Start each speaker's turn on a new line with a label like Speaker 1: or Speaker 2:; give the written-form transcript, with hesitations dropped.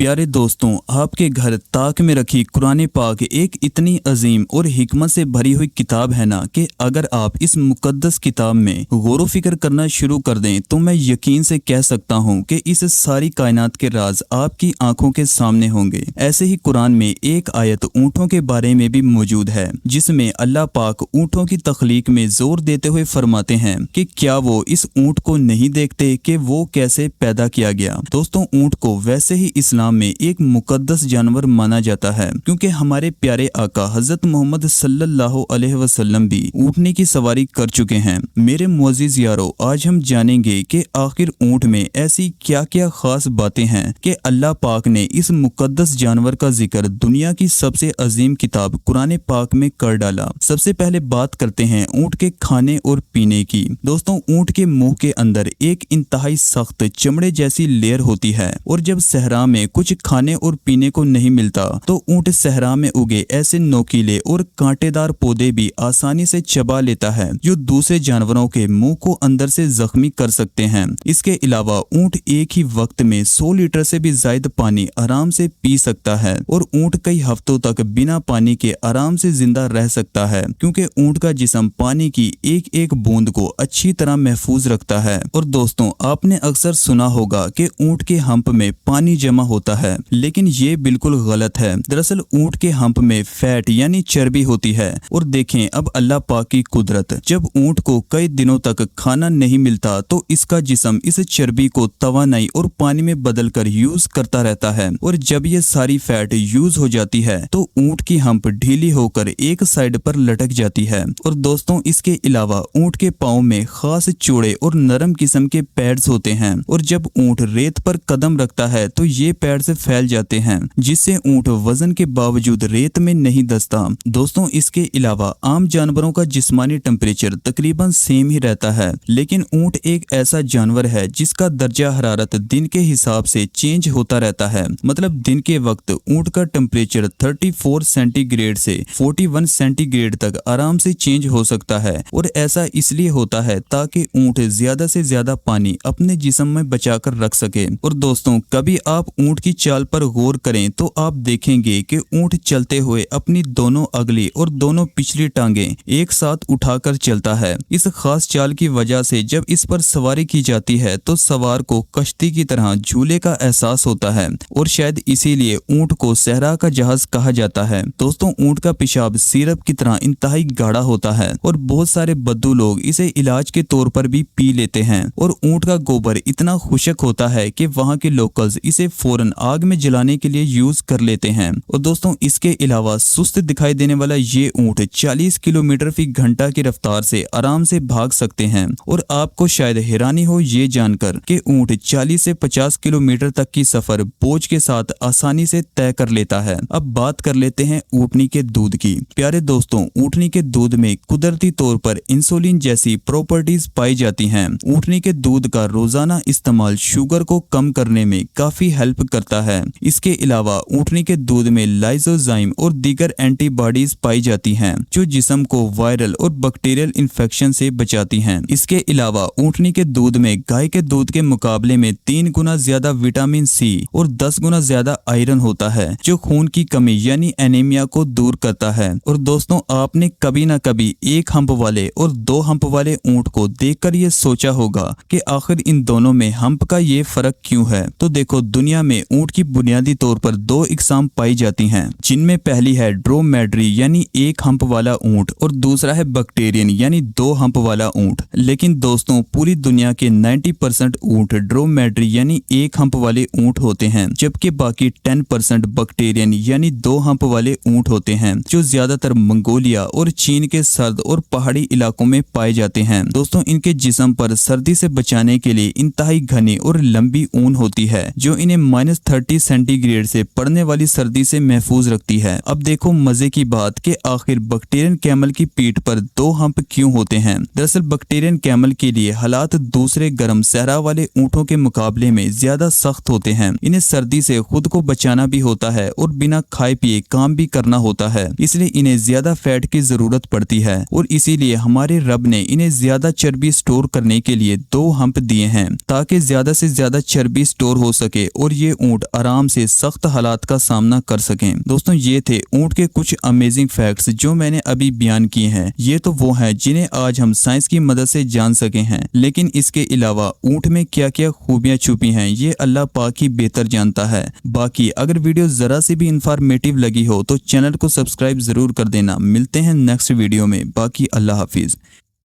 Speaker 1: प्यारे दोस्तों, आपके घर ताक में रखी कुरान पाक एक इतनी अजीम और हिकमत से भरी हुई किताब है ना कि अगर आप इस मुकद्दस किताब में गौर फिक्र करना शुरू कर दें तो मैं यकीन से कह सकता हूं कि इस सारी कायनात के राज आपकी आंखों के सामने होंगे। ऐसे ही कुरान में एक आयत ऊँटों के बारे में भी मौजूद है जिसमें अल्लाह पाक ऊँटों की तख्लीक में जोर देते हुए फरमाते हैं कि क्या वो इस ऊँट को नहीं देखते कि वो कैसे पैदा किया गया। दोस्तों, ऊँट को वैसे ही इस्लाम में एक मुकद्दस जानवर माना जाता है क्योंकि हमारे प्यारे आका हजरत मोहम्मद सल्लल्लाहु अलैहि वसल्लम भी ऊँटनी की सवारी कर चुके हैं। मेरे मुअज़्ज़िज़ यारो, आज हम जानेंगे कि आखिर ऊँट में ऐसी क्या क्या खास बातें हैं कि अल्लाह पाक ने इस मुकद्दस जानवर का जिक्र दुनिया की सबसे अजीम किताब कुरान पाक में कर डाला। सबसे पहले बात करते हैं ऊँट के खाने और पीने की। दोस्तों, ऊँट के मुंह के अंदर एक इंतहाई सख्त चमड़े जैसी लेयर होती है और जब सहरा में कुछ खाने और पीने को नहीं मिलता तो ऊँट सहरा में उगे ऐसे नोकीले और कांटेदार पौधे भी आसानी से चबा लेता है जो दूसरे जानवरों के मुंह को अंदर से जख्मी कर सकते हैं। इसके अलावा ऊँट एक ही वक्त में 100 लीटर से भी ज्यादा पानी आराम से पी सकता है और ऊँट कई हफ्तों तक बिना पानी के आराम से जिंदा रह सकता है क्योंकि ऊँट का जिस्म पानी की एक एक बूंद को अच्छी तरह महफूज रखता है। और दोस्तों, आपने अक्सर सुना होगा कि ऊँट के हम्प में पानी जमा होता है, लेकिन ये बिल्कुल गलत है। दरअसल ऊँट के हम्प में फैट यानी चर्बी होती है। और देखें अब अल्लाह पाक की कुदरत, जब ऊँट को कई दिनों तक खाना नहीं मिलता तो इसका जिस्म इस चर्बी को तवानाई और पानी में बदलकर यूज करता रहता है और जब ये सारी फैट यूज हो जाती है तो ऊँट की हम्प ढीली होकर एक साइड पर लटक जाती है। और दोस्तों, इसके अलावा ऊँट के पाँव में खास चौड़े और नरम किस्म के पैड्स होते हैं और जब ऊँट रेत पर कदम रखता है तो ये पैड्स फैल जाते हैं जिससे ऊँट वजन के बावजूद रेत में नहीं धंसता। दोस्तों, इसके अलावा आम जानवरों का जिस्मानी टेम्परेचर तकरीबन सेम ही रहता है, लेकिन ऊँट एक ऐसा जानवर है जिसका दर्जा हरारत दिन के हिसाब से चेंज होता रहता है। मतलब दिन के वक्त ऊँट का टेम्परेचर 34 सेंटीग्रेड से 41 सेंटीग्रेड तक आराम से चेंज हो सकता है और ऐसा इसलिए होता है ताकि ऊँट ज्यादा से ज्यादा पानी अपने जिस्म में बचाकर रख सके। और दोस्तों, कभी आप ऊँट की चाल पर गौर करें तो आप देखेंगे कि ऊँट चलते हुए अपनी दोनों अगली और दोनों पिछली टांगें एक साथ उठाकर चलता है। इस खास चाल की वजह से जब इस पर सवारी की जाती है तो सवार को कश्ती की तरह झूले का एहसास होता है और शायद इसीलिए ऊँट को सहरा का जहाज कहा जाता है। दोस्तों, ऊँट का पेशाब सिरप की तरह इंतहाई गाढ़ा होता है और बहुत सारे बद्दू लोग इसे इलाज के तौर पर भी पी लेते हैं। और ऊँट का गोबर इतना खुशक होता है कि वहाँ के लोकल्स इसे फौरन आग में जलाने के लिए यूज कर लेते हैं। और दोस्तों, इसके अलावा सुस्त दिखाई देने वाला ये ऊँट 40 किलोमीटर फी घंटा की रफ्तार से आराम से भाग सकते हैं। और आपको शायद हैरानी हो ये जानकर कि ऊँट 40 से 50 किलोमीटर तक की सफर बोझ के साथ आसानी से तय कर लेता है। अब बात कर लेते हैं ऊँटनी के दूध की। प्यारे दोस्तों, ऊँटनी के दूध में कुदरती तौर पर इंसुलिन जैसी प्रॉपर्टीज पाई जाती हैं। ऊँटनी के दूध का रोजाना इस्तेमाल शुगर को कम करने में काफी हेल्प करता है। इसके अलावा ऊँटनी के दूध में लाइसोजाइम और दीगर एंटीबॉडीज पाई जाती हैं जो जिस्म को वायरल और बैक्टीरियल इन्फेक्शन से बचाती हैं। इसके अलावा ऊँटनी के दूध में गाय के दूध के मुकाबले में 3 गुना ज्यादा विटामिन सी और 10 गुना ज्यादा आयरन होता है जो खून की कमी यानी एनीमिया को दूर करता है। और दोस्तों, आपने कभी ना कभी एक हम्प वाले और 2 हम्प वाले ऊँट को देखकर ये सोचा होगा कि आखिर इन दोनों में हम्प का ये फर्क क्यों है। तो देखो, दुनिया में ऊँट की बुनियादी तौर पर 2 इकसाम पाई जाती हैं जिनमें पहली है ड्रोमेड्री यानी एक हम्प वाला ऊँट और दूसरा है बैक्टीरियन यानी 2 हम्प वाला ऊँट। लेकिन दोस्तों, पूरी दुनिया के 90% ऊँट ड्रोमेड्री यानी एक हम्प वाले ऊँट होते हैं जबकि बाकी 10% बैक्टीरियन यानी 2 हम्प वाले ऊँट होते हैं जो ज्यादातर मंगोलिया और चीन के सर्द और पहाड़ी इलाकों में पाए जाते हैं। दोस्तों, इनके जिस्म पर सर्दी से बचाने के लिए इंतहाई घनी और लंबी ऊन होती है जो इन्हें -30 सेंटीग्रेड से पड़ने वाली सर्दी से महफूज रखती है। अब देखो मजे की बात कि आखिर बैक्टीरियन कैमल की पीठ पर 2 हम्प क्यों होते हैं। दरअसल बैक्टीरियन कैमल के लिए हालात दूसरे गर्म सहरा वाले ऊँटों के मुकाबले में ज्यादा सख्त होते हैं। इन्हें सर्दी से खुद को बचाना भी होता है और बिना खाए पिए काम भी करना होता है, इसलिए इन्हें ज्यादा फैट की जरूरत पड़ती है और इसीलिए हमारे रब ने इन्हें ज्यादा चर्बी स्टोर करने के लिए 2 हम्प दिए हैं ताकि ज्यादा से ज्यादा चर्बी स्टोर हो सके और ये ऊँट आराम से सख्त हालात का सामना कर सकें। दोस्तों ये थे ऊँट के कुछ अमेजिंग फैक्ट्स जो मैंने अभी बयान किए हैं। ये तो वो हैं जिन्हें आज हम साइंस की मदद से जान सके हैं, लेकिन इसके अलावा ऊँट में क्या क्या खूबियां छुपी हैं ये अल्लाह पाक ही बेहतर जानता है। बाकी अगर वीडियो जरा सी भी इंफॉर्मेटिव लगी हो तो चैनल को सब्सक्राइब जरूर कर देना। मिलते हैं नेक्स्ट वीडियो में। बाकी अल्लाह हाफिज।